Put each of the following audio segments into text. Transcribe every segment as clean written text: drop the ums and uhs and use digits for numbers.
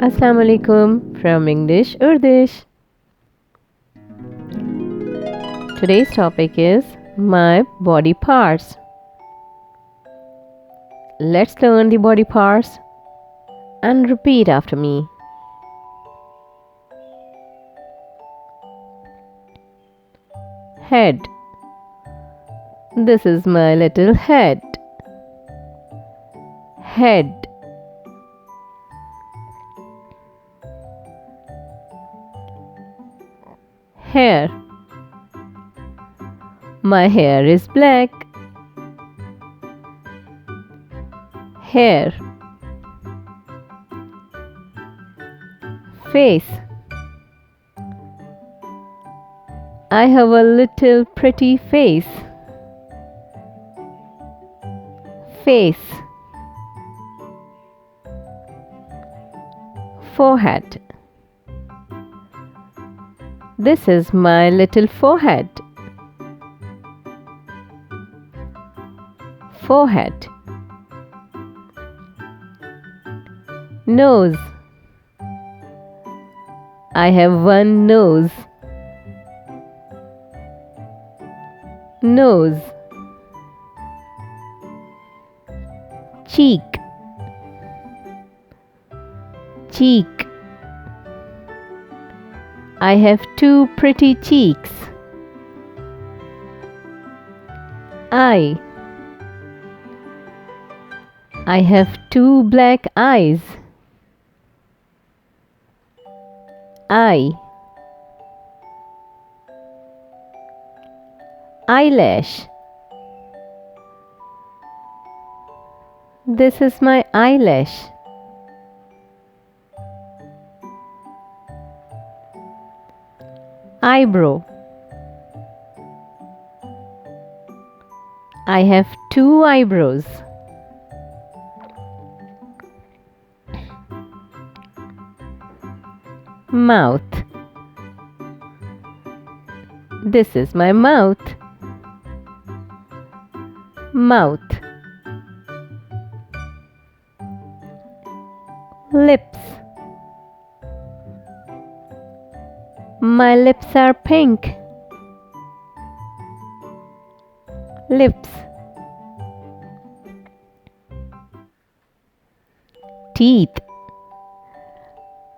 Assalamu alaikum from English Urdish. Today's topic is my body parts. Let's learn the body parts and repeat after me. Head. This is my little head. Head. Hair. My hair is black. Hair. Face. I have a little pretty face. Face. Forehead. This is my little forehead. Forehead. Nose. I have one nose. Nose. Cheek. Cheek. I have two pretty cheeks. Eye. I have two black eyes. Eye. Eyelash. This is my eyelash. Eyebrow. I have two eyebrows. Mouth. This is my mouth. Mouth. Lips. My lips are pink. Lips. Teeth.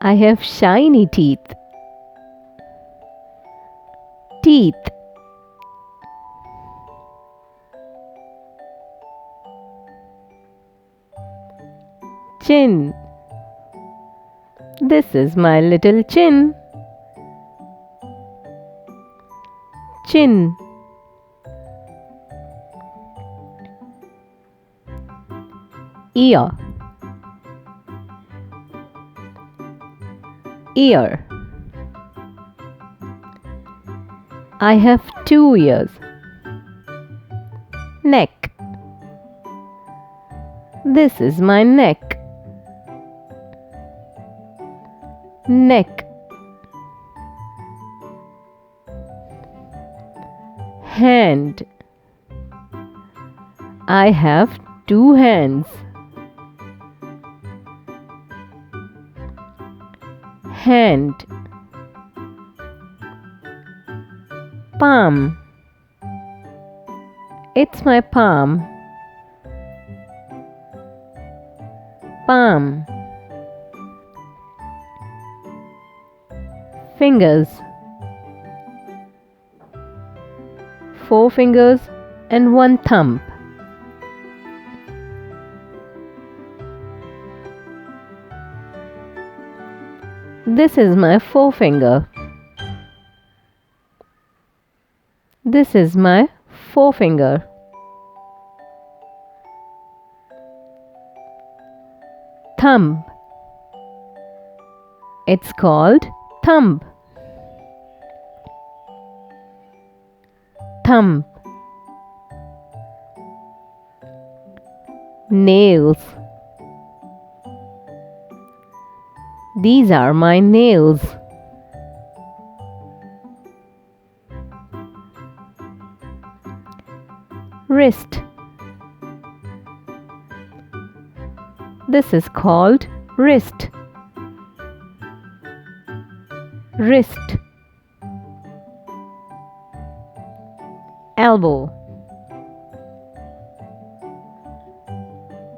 I have shiny teeth. Teeth. Chin. This is my little chin. Chin. Ear. Ear. I have two ears. Neck. This is my neck. Neck. Hand. I have two hands. Hand. Palm. It's my palm. Palm. Fingers. 4 fingers and 1 thumb. This is my forefinger. This is my forefinger. Thumb. It's called thumb. Thumb. Nails. These are my nails. Wrist. This is called wrist. wrist, elbow.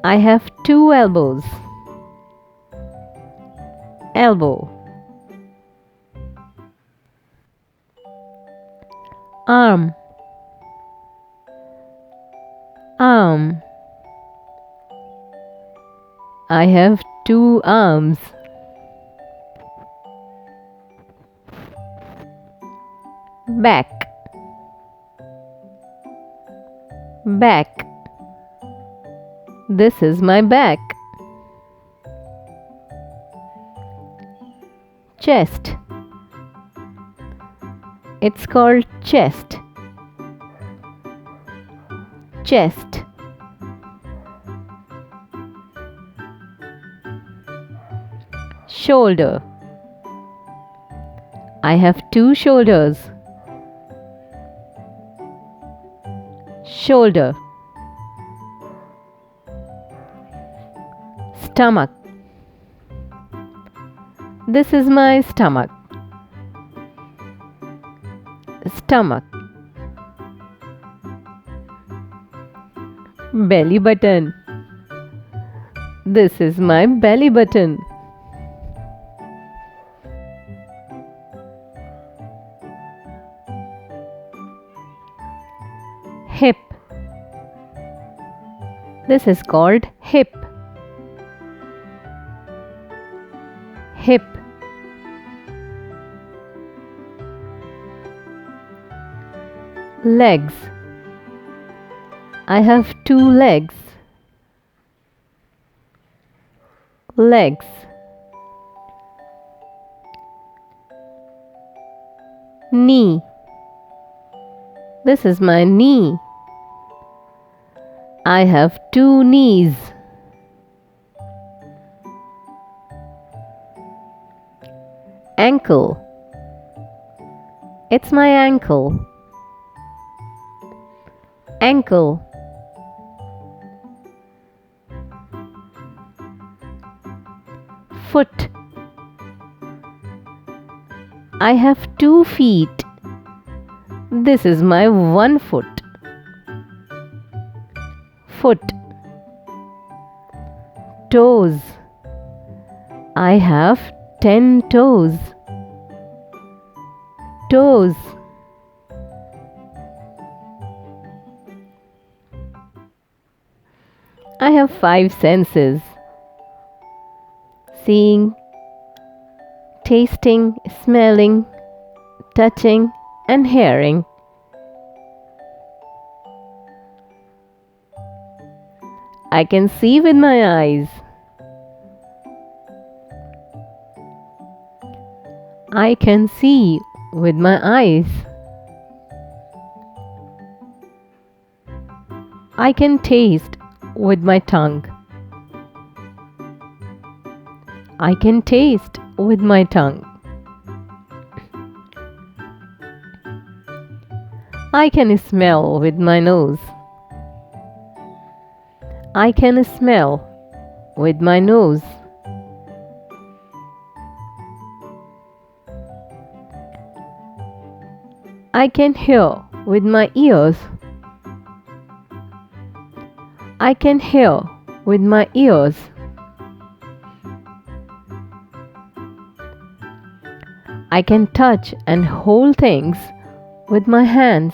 I have two elbows. Elbow. Arm, arm. I have two arms. Back, back. This is my back. Chest. It's called chest. Chest. Shoulder. I have two shoulders. Shoulder. Stomach. This is my stomach. Stomach. Belly button. This is my belly button. Hip. This is called hip. Hip. Legs. I have two legs. Legs. Knee. This is my knee. I have two knees. Ankle. It's my ankle. Ankle. Foot. I have 2 feet. This is my 1 foot. Foot. Toes. I have 10 toes. Toes. I have 5 senses: seeing, tasting, smelling, touching, and hearing. I can see with my eyes. I can see with my eyes. I can taste with my tongue. I can taste with my tongue. I can smell with my nose. I can smell with my nose. I can hear with my ears. I can hear with my ears. I can touch and hold things with my hands.